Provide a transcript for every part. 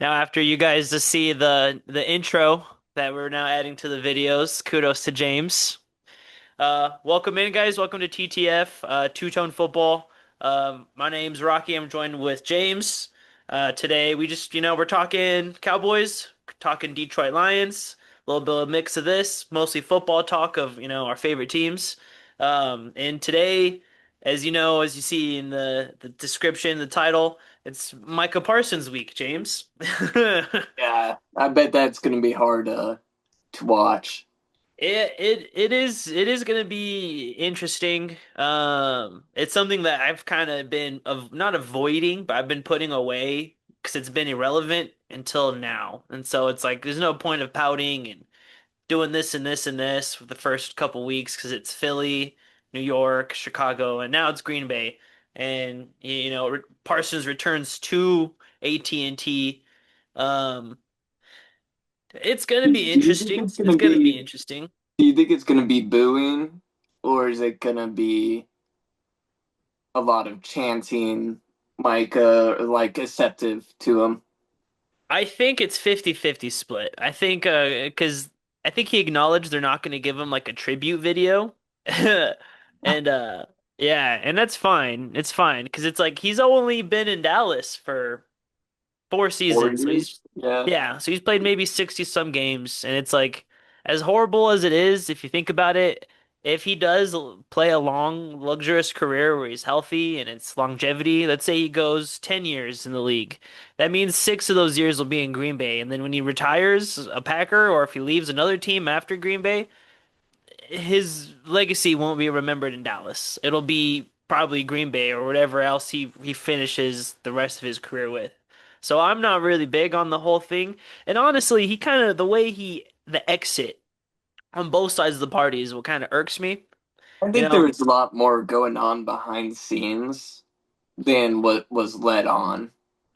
Now, after you guys to see the intro that we're now adding to the videos, kudos to James. Welcome in, guys. Welcome to TTF Two Tone Football. My name's Rocky. I'm joined with James. Today we just, we're talking Cowboys, talking Detroit Lions, a little bit of a mix of this, mostly football talk of, our favorite teams. And today, as you know, as you see in the description, the title, it's Micah Parsons week, James. Yeah, I bet that's gonna be hard to watch. It is gonna be interesting. It's something that I've kind of been of not avoiding, but I've been putting away because it's been irrelevant until now. And so it's like there's no point of pouting and doing this and this and this for the first couple weeks because it's Philly, New York, Chicago, and now it's Green Bay. And Parsons returns to AT&T. Um, it's gonna Do be you think interesting. it's It's gonna gonna be be? interesting. Do you think it's gonna be booing, or is it gonna be a lot of chanting, like acceptive to him? I think it's 50-50 split. I think because I think he acknowledged they're not going to give him like a tribute video. And yeah, and that's fine. It's fine because it's like he's only been in Dallas for four Four seasons. So he's years? Yeah. yeah, so he's played maybe 60 some games and it's like as horrible as it is if you think about it, if he does play a long luxurious career where he's healthy and it's longevity, let's say he goes 10 years in the league. That means 6 of those years will be in Green Bay and then when he retires a Packer or if he leaves another team after Green Bay, his legacy won't be remembered in Dallas. It'll be probably Green Bay or whatever else he finishes the rest of his career with. So I'm not really big on the whole thing. And honestly, he kind of the way the exit on both sides of the party is what kind of irks me. I You think there know, was a lot more going on behind the scenes than what was let on.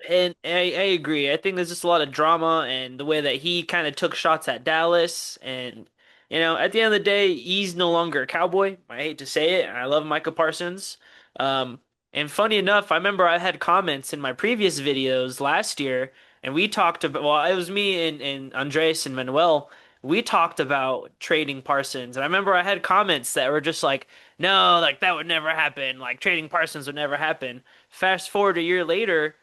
and I agree. I think there's just a lot of drama and the way that he kind of took shots at Dallas. And, at the end of the day, he's no longer a Cowboy. I hate to say it. And I love Micah Parsons. Um, and funny enough, I remember I had comments in my previous videos last year, and we talked about, well, it was me and Andres and Manuel. We talked about trading Parsons. And I remember I had comments that were just like, no, like that would never happen. Like trading Parsons would never happen. Fast forward a year later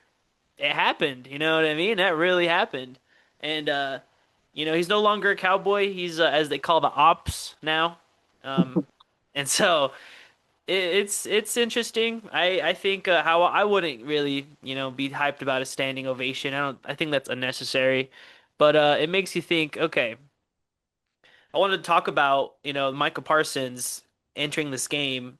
it happened. You know what I mean? That really happened. And he's no longer a cowboy. He's as they call the ops now. Um, and so it's interesting. I think how I wouldn't really be hyped about a standing ovation. I think that's unnecessary. But it makes you think. Okay, I wanted to talk about Micah Parsons entering this game.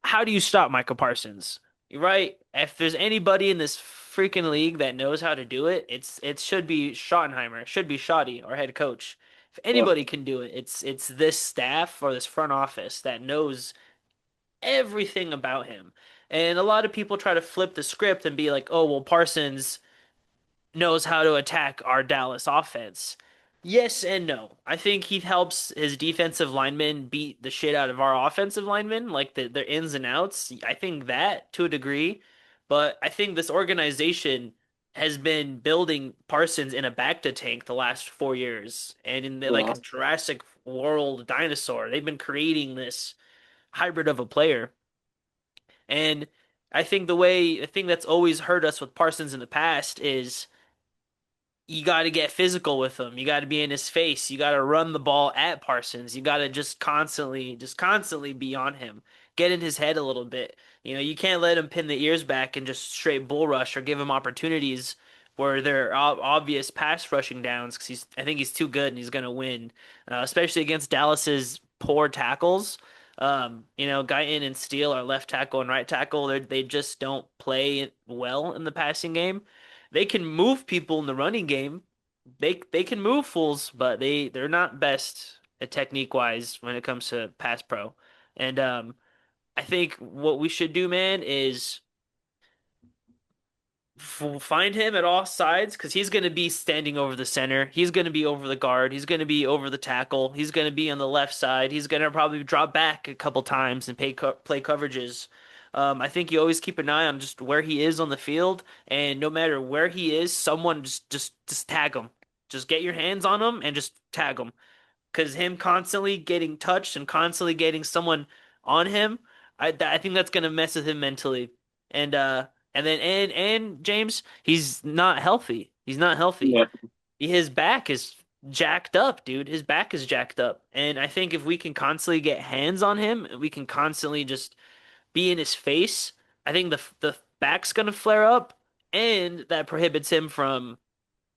How do you stop Micah Parsons? You're right. If there's anybody in this freaking league that knows how to do it, it should be Schottenheimer, it should be Schotty, our head coach. If Yep. anybody can do it, it's this staff or this front office that knows everything about him. And a lot of people try to flip the script and be like, "Oh, well, Parsons knows how to attack our Dallas offense." Yes and no. I think he helps his defensive linemen beat the shit out of our offensive linemen, like their ins and outs. I think that to a degree, but I think this organization has been building Parsons in a bacta tank the last 4 years, and like a Yeah. Jurassic World dinosaur. They've been creating this hybrid of a player, and I think the thing that's always hurt us with Parsons in the past is you got to get physical with him. You got to be in his face. You got to run the ball at Parsons. You got to just constantly be on him. Get in his head a little bit. You can't let him pin the ears back and just straight bull rush or give him opportunities where there are obvious pass rushing downs because I think he's too good and he's gonna win, especially against Dallas's poor tackles. Guyton and Steele, our left tackle and right tackle, they just don't play well in the passing game. They can move people in the running game. They can move fools, but they're not best at technique wise when it comes to pass pro. And I think what we should do, man, is find him at all sides because he's going to be standing over the center. He's going to be over the guard. He's going to be over the tackle. He's going to be on the left side. He's going to probably drop back a couple times and play coverages. I think you always keep an eye on just where he is on the field, and no matter where he is, someone just tag him. Just get your hands on him and just tag him. Because him constantly getting touched and constantly getting someone on him, I think that's gonna mess with him mentally. And and James, he's not healthy. He's not healthy. Yeah. His back is jacked up, dude. His back is jacked up. And I think if we can constantly get hands on him, we can constantly just be in his face. I think the back's gonna flare up, and that prohibits him from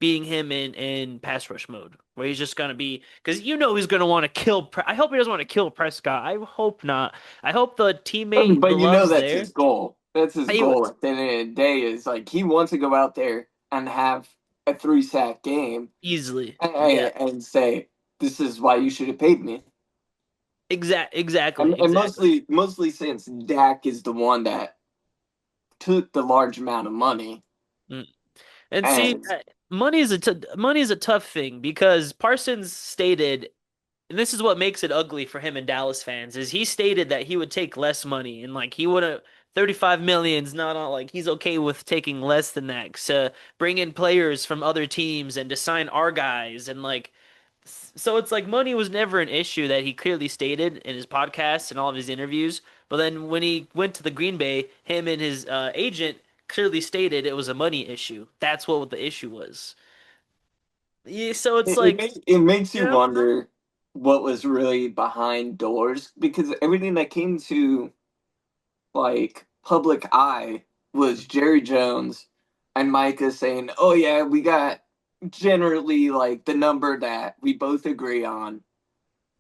being him in pass rush mode, where he's just gonna be because he's gonna want to kill. I hope he doesn't want to kill Prescott. I hope not. I hope the teammate But you know love's that's there. his goal. That's his He goal was at the end of the day is like he wants to go out there and have a 3-sack game easily, yeah, and say, this is why you should have paid me. exactly, And exactly. mostly since Dak is the one that took the large amount of money. Mm. And see, And money is a tough thing because Parsons stated, and this is what makes it ugly for him and Dallas fans, is he stated that he would take less money and like he would have 35 million's not all like he's okay with taking less than that to bring in players from other teams and to sign our guys and like so it's like money was never an issue that he clearly stated in his podcasts and all of his interviews. But then when he went to the Green Bay, him and his agent clearly stated it was a money issue. That's what the issue was. Yeah, so it's like, it makes you you know, wonder what was really behind doors because everything that came to like public eye was Jerry Jones and Micah saying, "Oh yeah, we got generally like the number that we both agree on,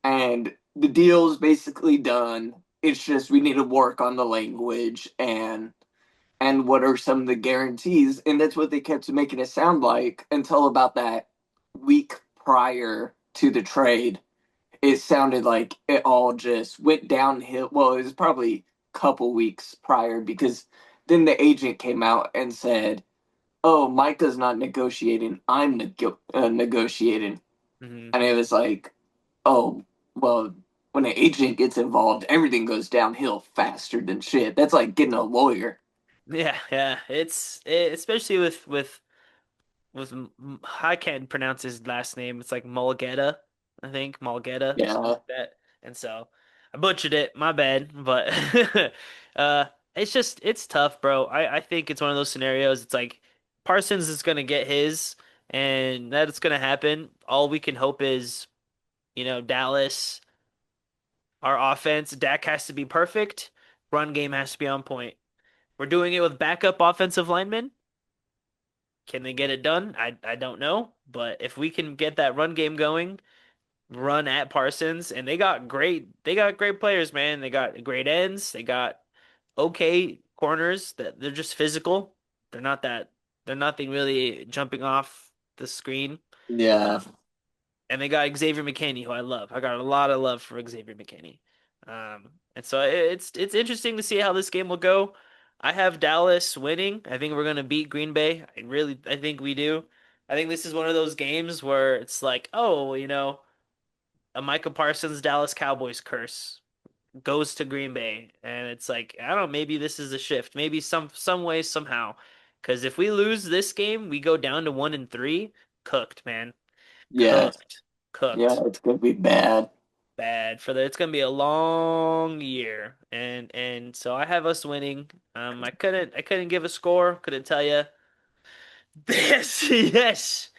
and the deal's basically done. It's just we need to work on the language and what are some of the guarantees." And that's what they kept making it sound like until about that week prior to the trade. It sounded like it all just went downhill. Well, it was probably a couple weeks prior because then the agent came out and said, "Oh, Micah's not negotiating. I'm negotiating." mhm. And it was like, "Oh, well, when an agent gets involved, everything goes downhill faster than shit. That's like getting a lawyer." Yeah, yeah. Especially with I can't pronounce his last name. It's like Mulgeta, I think Mulgeta, something Yeah, like that. And so I butchered it. My bad. But uh, it's tough, bro. I think it's one of those scenarios. It's like Parsons is gonna get his, and that it's gonna happen. All we can hope is, Dallas, our offense, Dak has to be perfect. Run game has to be on point. We're doing it with backup offensive linemen. Can they get it done? I don't know, but if we can get that run game going, run at Parsons, and they got great players, man. They got great ends. They got okay corners that they're just physical. They're not that they're nothing really jumping off the screen. yeah, And they got Xavier McKinney, who I love. I got a lot of love for Xavier McKinney. And so it's interesting to see how this game will go. I have Dallas winning. I think we're gonna beat Green Bay. I think we do. I think this is one of those games where it's like, oh, a Micah Parsons Dallas Cowboys curse goes to Green Bay, and it's like, I don't know, maybe this is a shift, maybe some way somehow. Because if we lose this game, we go down to 1-3. Cooked, man. yeah, Cooked. yeah. Cooked. It's gonna be bad. Bad for the it's gonna be a long year. And so I have us winning. I couldn't give a score, couldn't tell you. Yes, yes.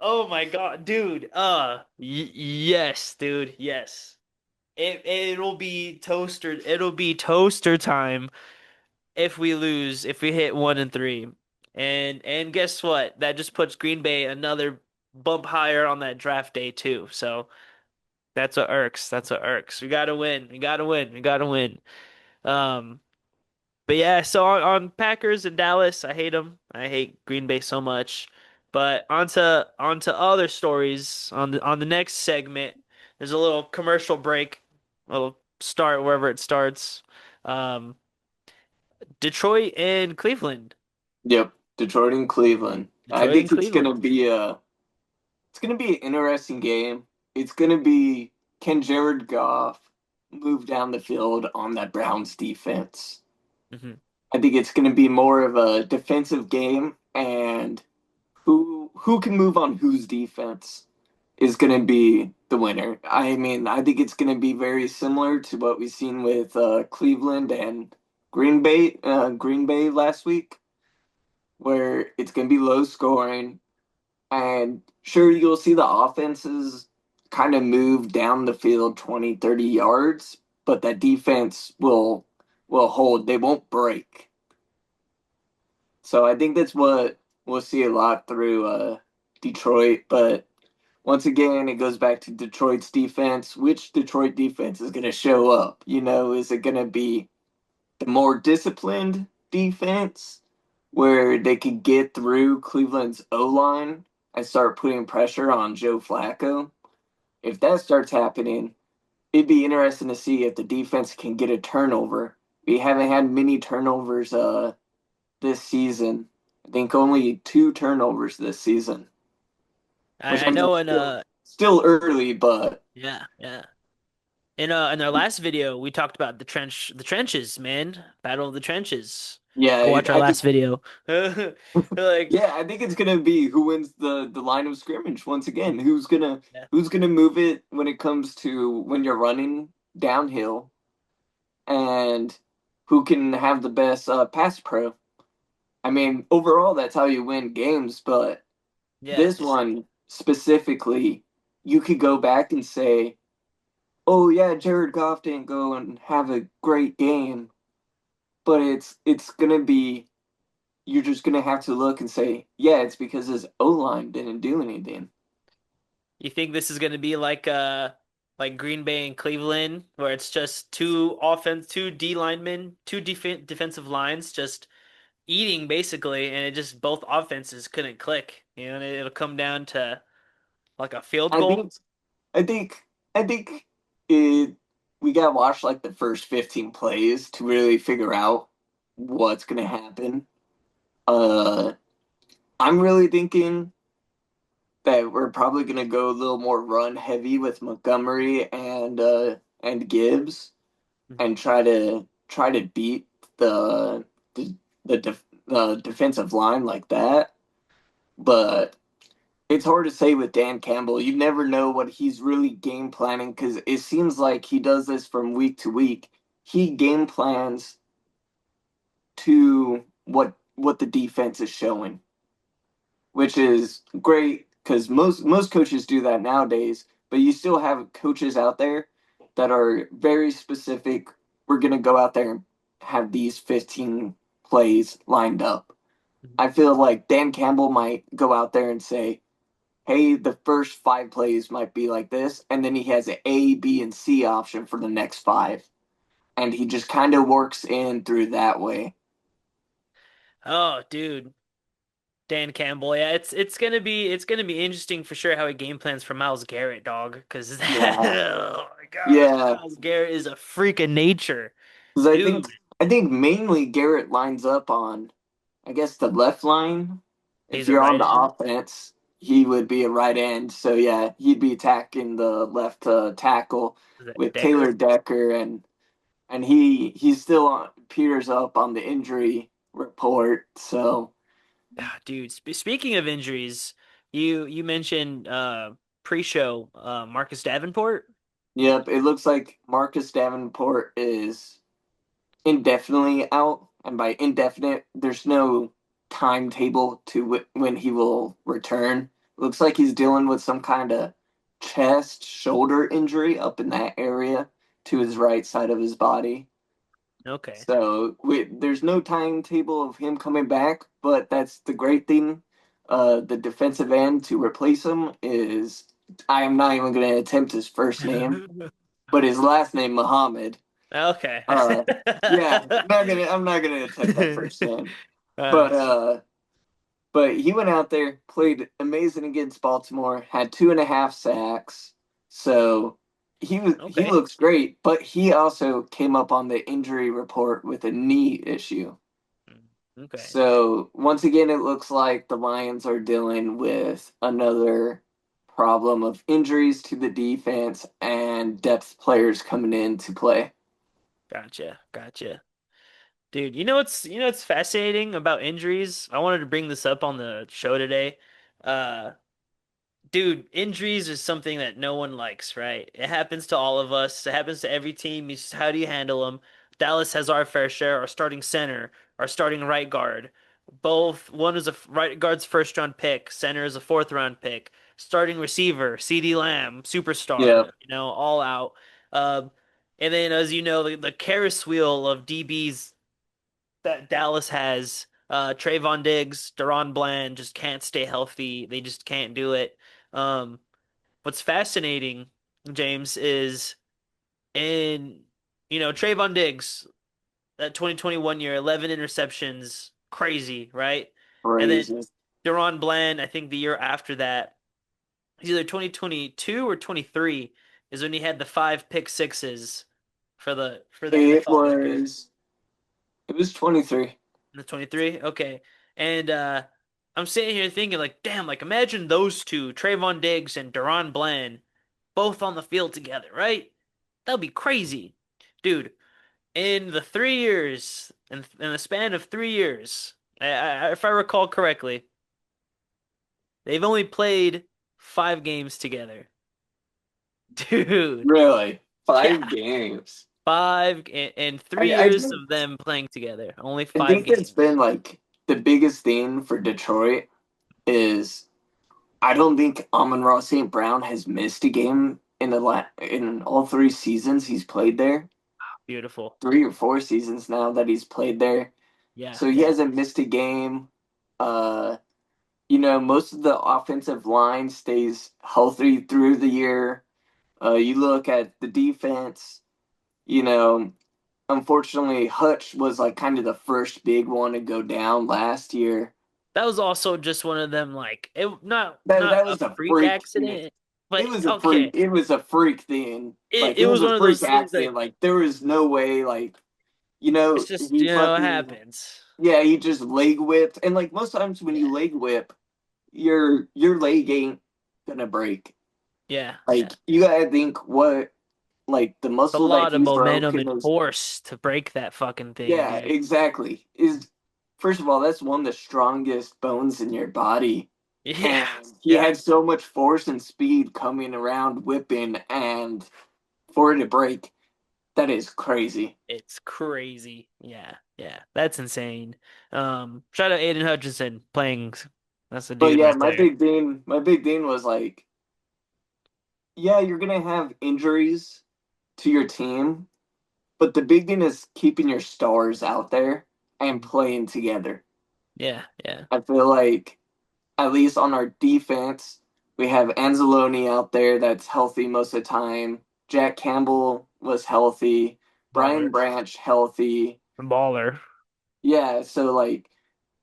Oh my God, dude. Yes, dude. Yes. It'll be toaster time if we lose, if we hit 1-3. And guess what? That just puts Green Bay another bump higher on that draft day too. So that's what irks. That's what irks. We gotta win. We gotta win. We gotta win. Um, but yeah, so on Packers and Dallas, I hate them. I hate Green Bay so much. But onto other stories on the next segment. There's a little commercial break. We'll start wherever it starts. Um, Detroit and Cleveland. Yep, Detroit and Cleveland. I Detroit and think Cleveland. it's gonna be an interesting game. It's gonna be, can Jared Goff move down the field on that Browns defense? Hmm. I think it's going to be more of a defensive game, and who can move on whose defense is going to be the winner. I mean, I think it's going to be very similar to what we've seen with Cleveland and Green Bay last week, where it's going to be low scoring. And sure, you'll see the offenses kind of move down the field 20, 30 yards, but that defense will hold. They won't break. So I think that's what we'll see a lot through Detroit. But once again, it goes back to Detroit's defense. Which Detroit defense is going to show up? Is it going to be the more disciplined defense where they could get through Cleveland's O line and start putting pressure on Joe Flacco? If that starts happening, it'd be interesting to see if the defense can get a turnover. We haven't had many turnovers this season. I think only two turnovers this season, which I I mean know in still early, but yeah, yeah. In our last video, we talked about the trenches, man. Battle of the trenches. yeah, Go watch our I think last video. Like, yeah, I think it's gonna be who wins the line of scrimmage once again. yeah. Who's gonna move it when it comes to when you're running downhill, and who can have the best pass pro. I mean, overall, that's how you win games, but Yeah. this one specifically, you could go back and say, oh yeah, Jared Goff didn't go and have a great game, but it's gonna be you're just gonna have to look and say, yeah, it's because his O line didn't do anything. You think this is gonna be like Green Bay and Cleveland, where it's just two D linemen, defensive lines just eating basically, and it just both offenses couldn't click. And it'll come down to like a field I goal. think I think I think it we gotta watch like the first 15 plays to really figure out what's gonna happen. Uh I'm really thinking that we're probably gonna go a little more run heavy with Montgomery and Gibbs Mhm. and try to beat the the defensive line like that. But it's hard to say with Dan Campbell. You never know what he's really game planning because it seems like he does this from week to week. He game plans to what the defense is showing, which is great because most coaches do that nowadays. But you still have coaches out there that are very specific. We're gonna go out there and have these 15 plays lined up. I feel like Dan Campbell might go out there and say, hey, the first five plays might be like this, and then he has an A, B, and C option for the next five. And he just kind of works in through that way. Oh, dude. Dan Campbell, yeah, it's gonna be interesting for sure how he game plans for Miles Garrett, dog. Because Yeah. oh my gosh, Yeah. Miles Garrett is a freak of nature, Because dude. I think mainly Garrett lines up on, I guess, the left line. If He's a you're on right the end. offense, he would be a right end. So yeah, he'd be attacking the left tackle Is that with Taylor Decker? Decker, and he's still on Peters up on the injury report. So Ah, dude, speaking of injuries, you mentioned pre-show Marcus Davenport. yep, it looks like Marcus Davenport is indefinitely out, and by indefinite, there's no timetable to when he will return. Looks like he's dealing with some kind of chest, shoulder injury up in that area to his right side of his body. Okay. So there's no timetable of him coming back, but that's the great thing. The defensive end to replace him is I am not even going to attempt his first name, but his last name Muhammad. Okay. Uh, yeah, I'm not gonna attempt that first name. Uh, But but he went out there, played amazing against Baltimore, had 2.5 sacks. So he okay. looks great, but he also came up on the injury report with a knee issue. Okay. So once again, it looks like the Lions are dealing with another problem of injuries to the defense and depth players coming in to play. Gotcha. Gotcha. Dude, you know what's fascinating about injuries? I wanted to bring this up on the show today. Uh Dude, injuries is something that no one likes, right? It happens to all of us. It happens to every team. It's just how do you handle them? Dallas has our fair share. Our starting center, our starting right guard. Both, one is a right guard's first round pick, center is a fourth round pick. Starting receiver, CeeDee Lamb, superstar, Yeah, all out. Um, and then, as you know, the Ferris wheel of DBs that Dallas has. Trayvon Diggs, Deron Bland just can't stay healthy. They just can't do it. Um, what's fascinating, James, is in Trayvon Diggs that 2021 year, 11 interceptions, crazy, right? And then crazy. Deron Bland, I think the year after that, he's either 2022 or 23 is when he had the five pick sixes for the It NFL record. was it was 23. The 23? Okay. And I'm sitting here thinking like, damn, like imagine those two, Trayvon Diggs and Deron Bland, both on the field together, right? That'd be crazy. Dude, in the 3 years, in the span of 3 years, if I recall correctly, they've only played 5 games together. Dude, Really? yeah, 5 games. five in three I years think of them playing together, only I five think that's games. been like the biggest thing for Detroit is I don't think Amon-Ra St. Brown has missed a game in all 3 seasons he's played there. Beautiful. 3 or 4 seasons now that he's played there. Yeah, So he yeah. hasn't missed a game. Uh, most of the offensive line stays healthy through the year. You look at the defense, you know, unfortunately Hutch was like kind of the first big one to go down last year. That was also just one of them, like it not That not that a was a freak freak thing. accident, It but was a freak. okay, It was a freak thing. it Like it it was was a one of freak those things that accident. Like there was no way. Like it's just he it fucking happens. yeah. He just leg whipped. And like most times when Yeah, you leg whip, your leg ain't gonna break. yeah, Like yeah. you gotta think what like the It's a muscle that lot of he broke momentum in and those. force to break that fucking thing, Yeah, dude. exactly. Is first of all, that's one of the strongest bones in your body. Yeah, And he yeah. had so much force and speed coming around whipping, and for it to break, that is crazy. It's crazy. Yeah, yeah. That's insane. Shout out Aiden Hutchinson playing. That's the But dude yeah, right there. my big thing was like, yeah, you're gonna have injuries to your team, but the big thing is keeping your stars out there and playing together. Yeah, yeah. I feel like at least on our defense, we have Anzalone out there that's healthy most of the time. Jack Campbell was healthy. Brian Baller. Branch healthy. Baller. Yeah, so like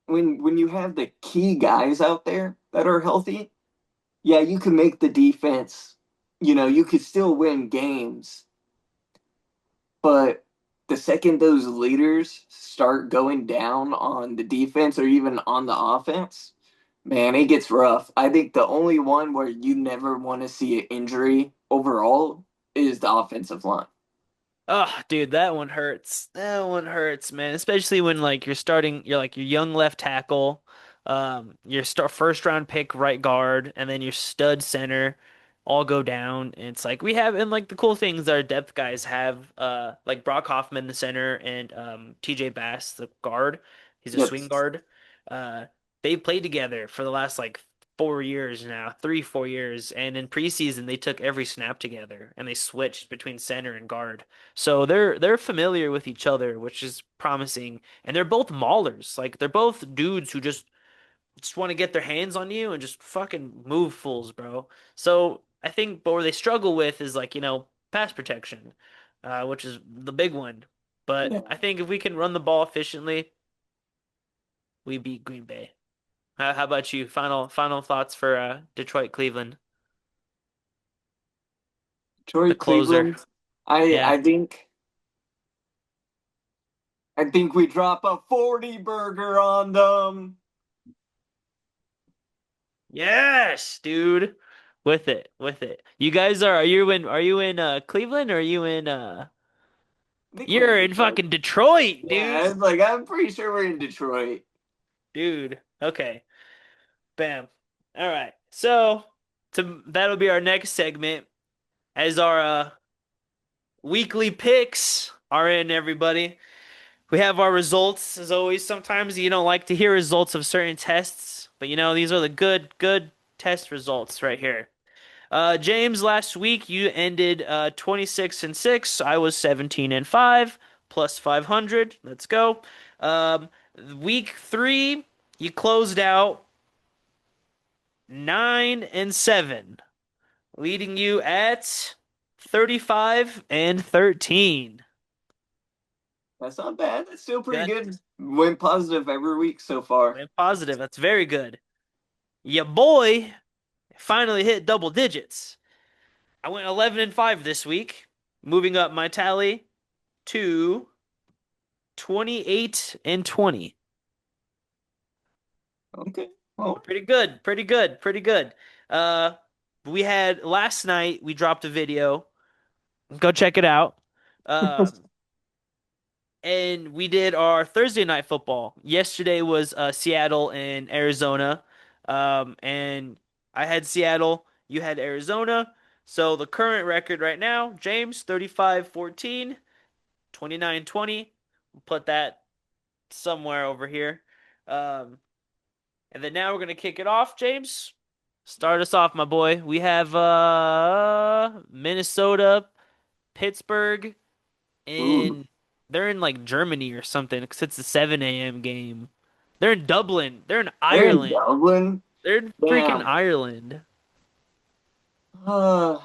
when you have the key guys out there that are healthy, yeah, you can make the defense, you could still win games, but the second those leaders start going down on the defense or even on the offense, man, it gets rough. I think the only one where you never want to see an injury overall is the offensive line. Oh, dude, that one hurts. That one hurts, man. Especially when like you're like your young left tackle, your first round pick right guard, and then your stud center all go down. And it's like we have, and like the cool things that our depth guys have, like Brock Hoffman, the center, and TJ Bass, the guard. He's a Yep. swing guard. Uh, they've played together for the last like 4 years now, 3, 4 years, and in preseason they took every snap together and they switched between center and guard. So they're familiar with each other, which is promising. And they're both maulers. Like they're both dudes who just want to get their hands on you and just fucking move fools, bro. So I think, but where they struggle with is like, pass protection, which is the big one. But Yeah. I think if we can run the ball efficiently, we beat Green Bay. How about you? Final thoughts for Detroit, Cleveland, the Troy closer. Cleveland, I Yeah. I think I think we drop a 40 burger on them. Yes, dude. With it, with it. You guys are you in Cleveland or are you in I think we're in You're in Detroit. fucking Detroit, Yeah, dude. it's like I'm pretty sure we're in Detroit. Dude. Okay. Bam. All right. So, that'll be our next segment as our weekly picks are in, everybody. We have our results as always. Sometimes you don't like to hear results of certain tests, but these are the good test results right here. James, last week you ended 26 and 6. I was 17 and 5 plus 500. Let's go. Um, week 3 you closed out 9 and 7, leading you at 35 and 13. That's not bad. That's still pretty Good. good. Went positive every week so far. Went positive. That's very good. Your boy finally hit double digits. I went 11 and 5 this week, moving up my tally to 28 and 20. Okay. Well, Pretty good, pretty good, pretty good. Uh, we had last night, we dropped a video. Go check it out. Um, and we did our Thursday night football. Yesterday was Seattle and Arizona. And I had Seattle, you had Arizona. So the current record right now, James 35-14, 29-20. Put that somewhere over here. Um, and then now we're gonna kick it off, James. Start us off, my boy. We have Minnesota, Pittsburgh, ooh, and they're in like Germany or something because it's a 7 a.m. game. They're in Dublin. They're in they're in Ireland. Dublin. They're in freaking Damn. Ireland. Uh,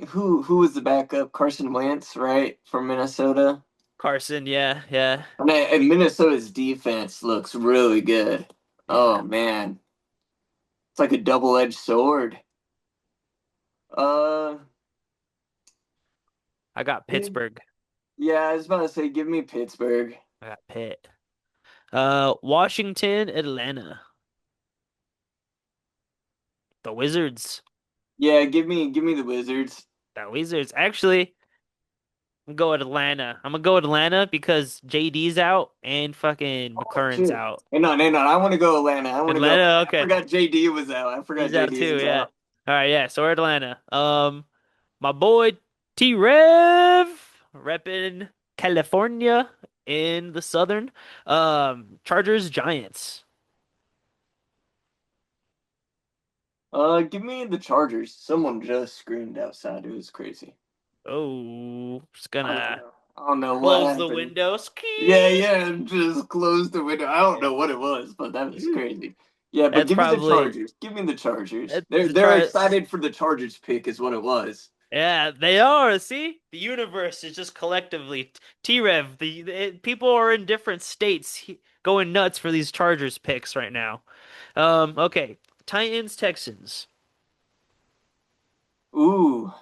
who was the backup? Carson Wentz, right, from Minnesota. Carson, yeah, yeah, And Minnesota's defense looks really good. yeah. Oh man, it's like a double-edged sword. Uh, I got Pittsburgh. yeah, I was about to say, give me Pittsburgh. I got Pitt. Washington, Atlanta. The Wizards. Yeah, give me the Wizards. The Wizards. Actually, I'm gonna go with Atlanta. I'm gonna go with Atlanta because JD's out and fucking Oh McLaurin's shit. out. Hang on. I want to go Atlanta. I want to go Atlanta, Atlanta. I okay. forgot JD was out. I forgot He's out JD too, was yeah. out. All right, yeah. So we're Atlanta. My boy T Rev repping California in the Southern. Chargers, Giants. Give me the Chargers. Someone just screamed outside. It was crazy. Oh, just I don't gonna know. I don't know what close the happened. window. Yeah, Ski. yeah, just closed the window. I don't know what it was, but that was crazy. Yeah, but That's give me the probably Chargers. Give me the Chargers. that's They're the they're try. excited for the Chargers pick, is what it was. Yeah, they are. See, the universe is just collectively T-Rev. People are in different states going nuts for these Chargers picks right now. Okay, Titans, Texans. Ooh,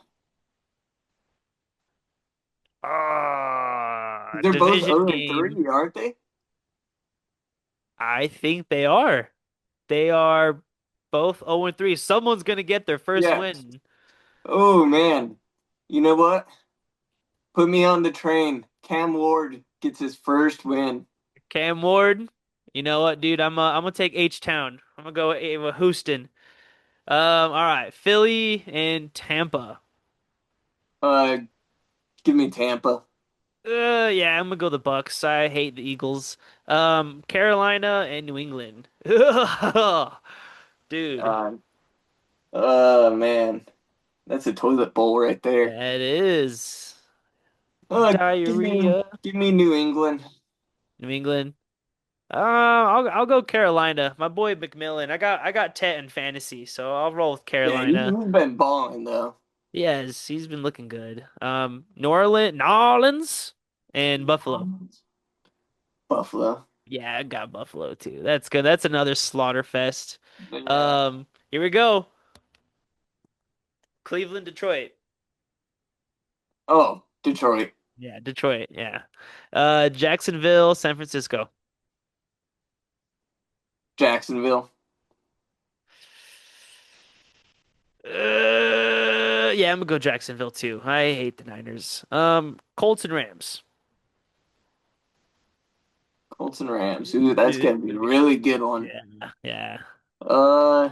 they're both Division 0 and game. 3, aren't they? I think they are. They are both 0 and 3. Someone's gonna get their first Yeah. win. Oh man. You know what? Put me on the train. Cam Ward gets his first win. Cam Ward. You know what, dude? I'm gonna take H-Town. I'm gonna go with Houston. All right, Philly and Tampa. Uh, give me Tampa. Yeah, I'm gonna go the Bucks. I hate the Eagles. Carolina and New England. Dude, Uh, oh man, that's a toilet bowl right there. that is Give me diarrhea. New England. New England. I'll go Carolina. My boy McMillan. I got Tet in fantasy, so I'll roll with Yeah, Carolina. he's been balling though. Yes, he's been looking good. New Orleans and Buffalo. Buffalo. Yeah, I got Buffalo too. That's good. That's another slaughter fest. Yeah. Here we go. Cleveland, Detroit. Oh, Detroit. Yeah, Detroit. Yeah. Jacksonville, San Francisco. Jacksonville. Yeah, I'm gonna go Jacksonville too. I hate the Niners. Colts and Rams. Colts and Rams. Ooh, that's gonna be a really good one. Yeah, yeah. Uh,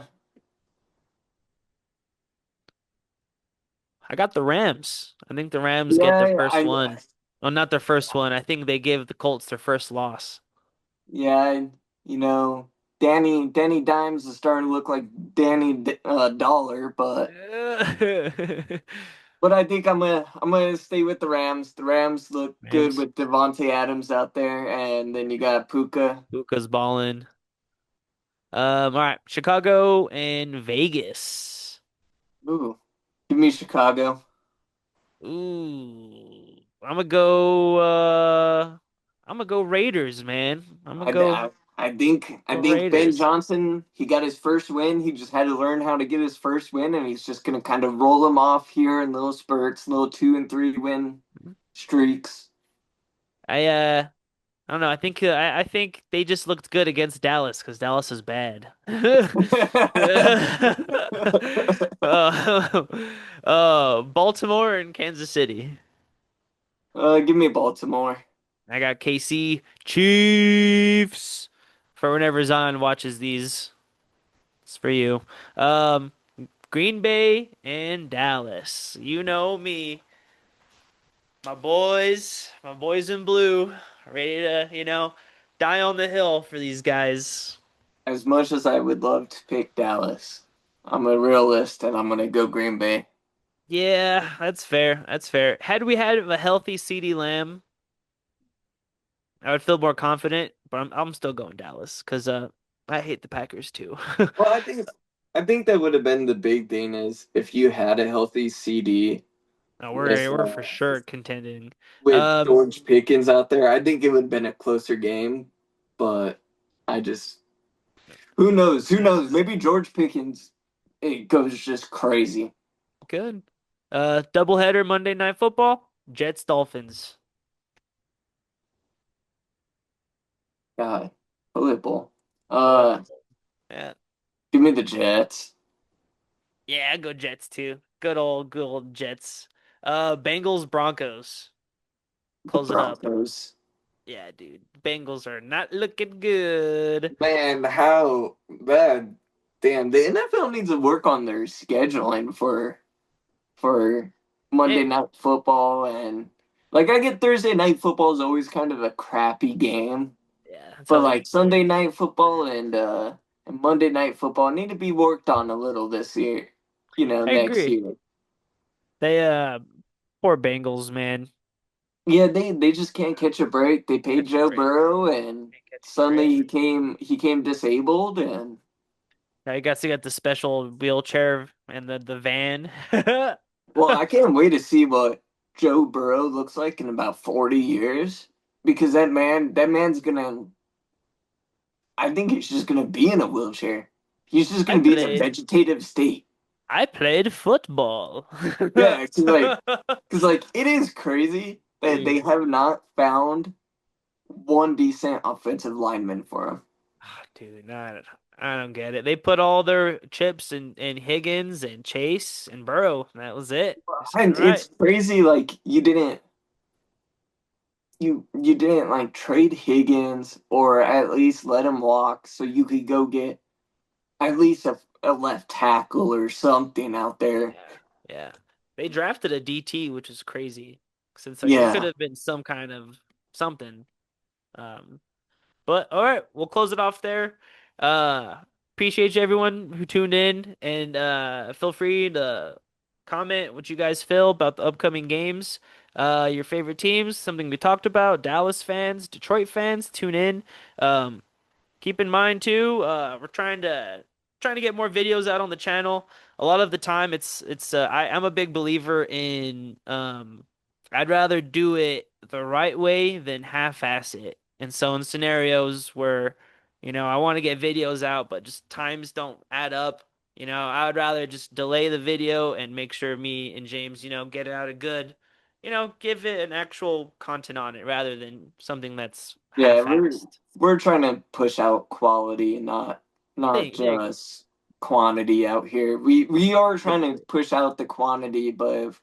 I got the Rams. I think the Rams get their yeah, first I, one. Well, not their first one. I think they gave the Colts their first loss. yeah, you know, Danny Dimes is starting to look like Dollar, but I think I'm gonna stay with the Rams. The Rams look good Rams. with Devontae Adams out there, and then you got Puka. Luka's balling. All right, Chicago and Vegas. Ooh, give me Chicago. Ooh, I'm gonna go Raiders, man. I'm gonna I, go I, I think Ben Raiders. Johnson, he got his first win. He just had to learn how to get his first win, and he's just gonna kind of roll them off here in little spurts, little 2 and 3 win streaks. I don't know. I think they just looked good against Dallas because Dallas is bad. uh, Baltimore and Kansas City. Give me Baltimore. I got KC Chiefs for whenever Zion watches these. It's for you. Um, Green Bay and Dallas. You know me, my boys in blue, ready to, die on the hill for these guys. As much as I would love to pick Dallas, I'm a realist, and I'm gonna go Green Bay. Yeah, that's fair. That's fair. Had we had a healthy CeeDee Lamb, I would feel more confident, but I'm still going Dallas because I hate the Packers too. Well, I think that would have been the big thing is if you had a healthy CD No, with we're for sure contending. with Um, George Pickens out there, I think it would have been a closer game. But I just who knows? Who knows? Maybe George Pickens it goes just crazy. good. Doubleheader Monday Night Football, Jets Dolphins. God, football. Flip. Uh, Yeah. give me the Jets. Yeah, I go Jets too. Good old Jets. Bengals Broncos. The Close it up. Broncos. Yeah, dude. Bengals are not looking good. Man, how bad? Damn, the NFL needs to work on their scheduling for Monday Hey, Night Football, and like I get Thursday Night Football is always kind of a crappy game, yeah, that's but always like Sunday boring. Night Football and Monday Night Football need to be worked on a little this year, I next agree. year. They poor Bengals, man. Yeah, they just can't catch a break. They paid Catch a Joe break. Burrow, and Can't catch a suddenly break. he came disabled, and Now you guys got the special wheelchair and the van. well, I can't wait to see what Joe Burrow looks like in about 40 years because that man's gonna I think he's just gonna be in a wheelchair. He's just I gonna be in a played vegetative state. I played football. Yeah, because like it is crazy that they Dude. have not found one decent offensive lineman for him. Dude, I don't get it. They put all their chips in Higgins and Chase and Burrow. That was it. I said, all And right. it's crazy like you didn't like trade Higgins or at least let him walk so you could go get at least a left tackle or something out there. Yeah. Yeah. They drafted a DT, which is crazy. Since like it could Yeah. have been some kind of something. Um, but all right, we'll close it off there. Uh, appreciate you everyone who tuned in and feel free to comment what you guys feel about the upcoming games. Your favorite teams, something we talked about, Dallas fans, Detroit fans, tune in. Um, keep in mind too, we're trying to get more videos out on the channel. A lot of the time I'm a big believer in I'd rather do it the right way than half-ass it. And so in scenarios where, I want to get videos out, but just times don't add up, I would rather just delay the video and make sure me and James, get it out a good, give it an actual content on it rather than something that's Yeah, we're half-assed. we're trying to push out quality and not Thank you. just quantity out here. We are trying to push out the quantity, but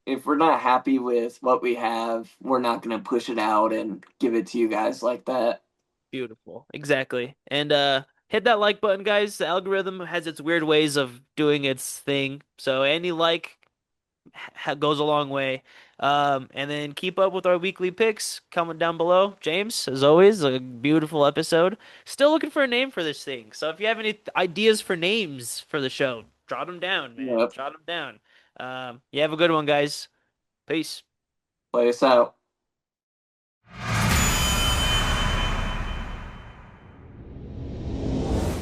if we're not happy with what we have, we're not gonna push it out and give it to you guys like that. Beautiful. Exactly. And hit that like button, guys. The algorithm has its weird ways of doing its thing. So any like goes a long way. And then keep up with our weekly picks coming down below. James, as always, a beautiful episode. Still looking for a name for this thing. So if you have any ideas for names for the show, jot them down, man. Yep. Jot them down. You have a good one, guys. Peace. Play us out.